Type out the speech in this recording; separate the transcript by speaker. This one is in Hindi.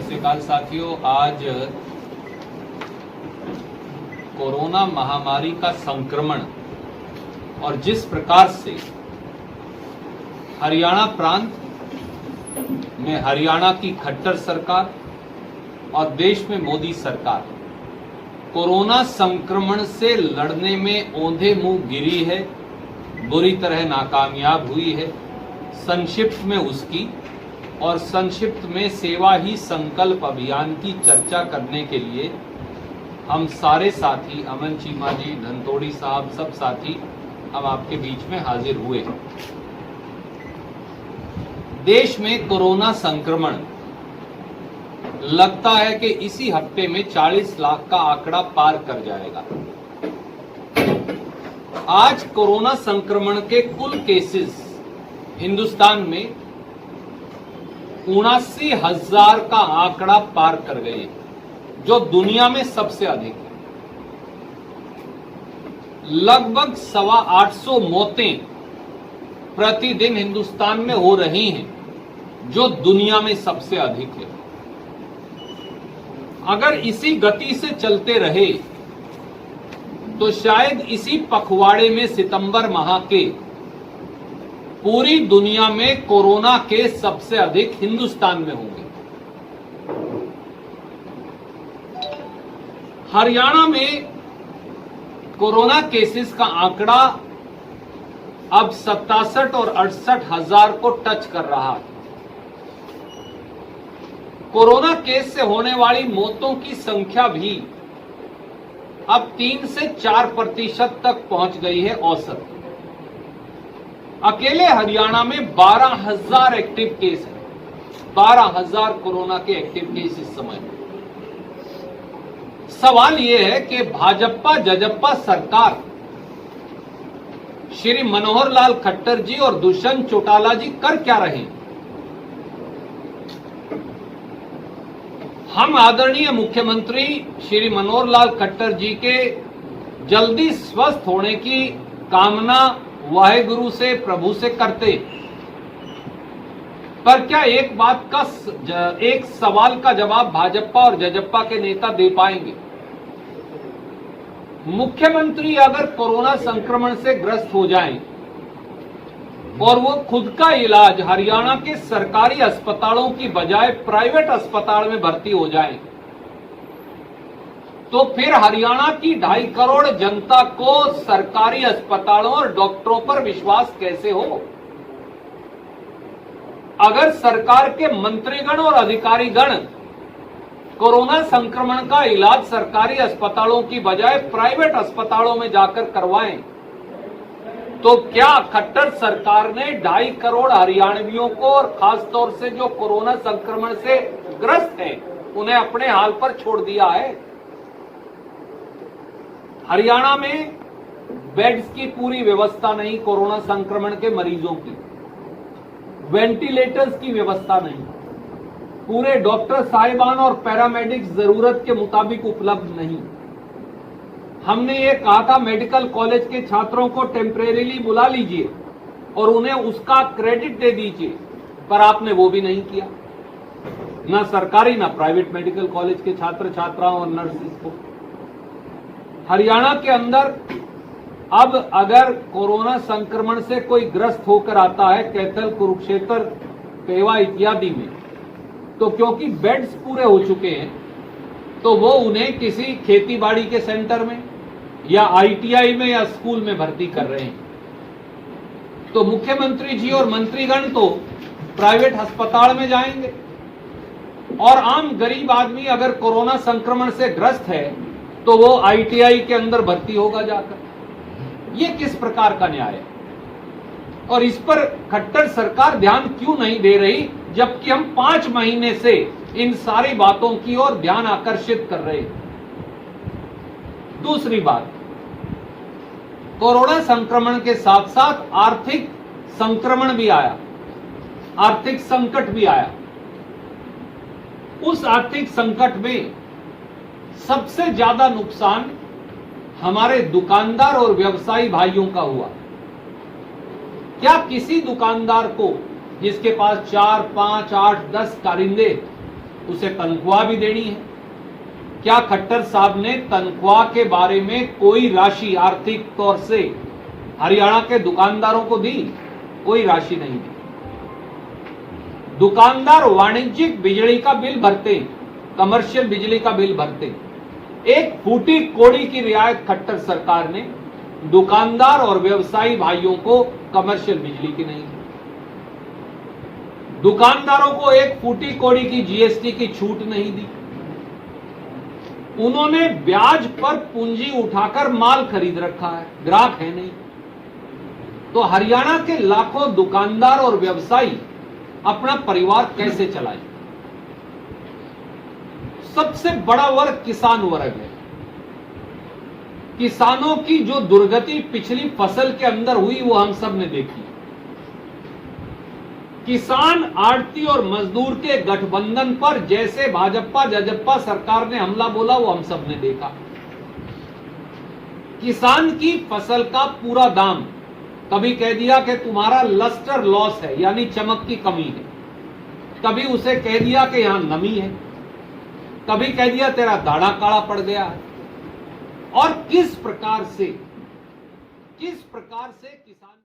Speaker 1: श्रीकाल साथियों, आज कोरोना महामारी का संक्रमण और जिस प्रकार से हरियाणा प्रांत में हरियाणा की खट्टर सरकार और देश में मोदी सरकार कोरोना संक्रमण से लड़ने में औंधे मुंह गिरी है, बुरी तरह नाकामयाब हुई है। संक्षिप्त में उसकी और संक्षिप्त में सेवा ही संकल्प अभियान की चर्चा करने के लिए हम सारे साथी, अमन चीमा जी, धनतोड़ी साहब, सब साथी हम आपके बीच में हाजिर हुए। देश में कोरोना संक्रमण लगता है कि इसी हफ्ते में 40 लाख का आंकड़ा पार कर जाएगा। आज कोरोना संक्रमण के कुल केसेस हिंदुस्तान में 79,000 का आंकड़ा पार कर गए, जो दुनिया में सबसे अधिक है। लगभग 825 मौतें प्रतिदिन हिंदुस्तान में हो रही हैं, जो दुनिया में सबसे अधिक है। अगर इसी गति से चलते रहे तो शायद इसी पखवाड़े में सितंबर माह के पूरी दुनिया में कोरोना केस सबसे अधिक हिंदुस्तान में होंगे। हरियाणा में कोरोना केसेस का आंकड़ा अब 67 और 68,000 को टच कर रहा है। कोरोना केस से होने वाली मौतों की संख्या भी अब 3 से 4% तक पहुंच गई है औसत। अकेले हरियाणा में 12,000 एक्टिव केस है, 12,000 कोरोना के एक्टिव केस इस समय। सवाल यह है कि भाजपा जजप्पा सरकार श्री मनोहर लाल खट्टर जी और दुष्यंत चौटाला जी कर क्या रहे हैं? हम आदरणीय मुख्यमंत्री श्री मनोहर लाल खट्टर जी के जल्दी स्वस्थ होने की कामना वाहेगुरु से, प्रभु से करते, पर क्या एक सवाल का जवाब भाजपा और जजप्पा के नेता दे पाएंगे? मुख्यमंत्री अगर कोरोना संक्रमण से ग्रस्त हो जाएं और वो खुद का इलाज हरियाणा के सरकारी अस्पतालों की बजाय प्राइवेट अस्पताल में भर्ती हो जाएं, तो फिर हरियाणा की 2.5 करोड़ जनता को सरकारी अस्पतालों और डॉक्टरों पर विश्वास कैसे हो? अगर सरकार के मंत्रीगण और अधिकारीगण कोरोना संक्रमण का इलाज सरकारी अस्पतालों की बजाय प्राइवेट अस्पतालों में जाकर करवाएं, तो क्या खट्टर सरकार ने 2.5 करोड़ हरियाणवियों को और खासतौर से जो कोरोना संक्रमण से ग्रस्त हैं, उन्हें अपने हाल पर छोड़ दिया है? हरियाणा में बेड्स की पूरी व्यवस्था नहीं, कोरोना संक्रमण के मरीजों की वेंटिलेटर्स की व्यवस्था नहीं, पूरे डॉक्टर साहिबान और पैरामेडिक्स जरूरत के मुताबिक उपलब्ध नहीं। हमने ये कहा था मेडिकल कॉलेज के छात्रों को टेम्परेरीली बुला लीजिए और उन्हें उसका क्रेडिट दे दीजिए, पर आपने वो भी नहीं किया, ना सरकारी ना प्राइवेट मेडिकल कॉलेज के छात्र छात्राओं और नर्सिस को। हरियाणा के अंदर अब अगर कोरोना संक्रमण से कोई ग्रस्त होकर आता है कैथल, कुरुक्षेत्र, पेवा इत्यादि में, तो क्योंकि बेड्स पूरे हो चुके हैं तो वो उन्हें किसी खेतीबाड़ी के सेंटर में या आईटीआई में या स्कूल में भर्ती कर रहे हैं। तो मुख्यमंत्री जी और मंत्रीगण तो प्राइवेट अस्पताल में जाएंगे और आम गरीब आदमी अगर कोरोना संक्रमण से ग्रस्त है तो वो आईटीआई के अंदर भर्ती होगा जाकर। ये किस प्रकार का न्याय है? और इस पर खट्टर सरकार ध्यान क्यों नहीं दे रही, जबकि हम 5 महीने से इन सारी बातों की ओर ध्यान आकर्षित कर रहे हैं। दूसरी बात, कोरोना संक्रमण के साथ साथ आर्थिक संक्रमण भी आया, आर्थिक संकट भी आया। उस आर्थिक संकट में सबसे ज्यादा नुकसान हमारे दुकानदार और व्यवसायी भाइयों का हुआ। क्या किसी दुकानदार को जिसके पास 4, 5, 8, 10 कारिंदे उसे तनख्वाह भी देनी है। क्या खट्टर साहब ने तनख्वाह के बारे में कोई राशि आर्थिक तौर से हरियाणा के दुकानदारों को दी? कोई राशि नहीं दी। दुकानदार वाणिज्यिक बिजली का बिल भरते हैं, कमर्शियल बिजली का बिल भरते हैं। एक फूटी कौड़ी की रियायत खट्टर सरकार ने दुकानदार और व्यवसायी भाइयों को कमर्शियल बिजली की नहीं दी। दुकानदारों को एक फूटी कौड़ी की जीएसटी की छूट नहीं दी। उन्होंने ब्याज पर पूंजी उठाकर माल खरीद रखा है, ग्राहक है नहीं। तो हरियाणा के लाखों दुकानदार और व्यवसायी अपना परिवार कैसे चलाए? सबसे बड़ा वर्ग किसान वर्ग है। किसानों की जो दुर्गति पिछली फसल के अंदर हुई वो हम सब ने देखी। किसान, आड़ती और मजदूर के गठबंधन पर जैसे भाजपा जजप्पा सरकार ने हमला बोला वो हम सब ने देखा। किसान की फसल का पूरा दाम कभी कह दिया कि तुम्हारा लस्टर लॉस है, यानी चमक की कमी है। कभी उसे कह दिया कि यहां नमी है। कभी कह दिया तेरा दाना काला पड़ गया है। और किस प्रकार से किसान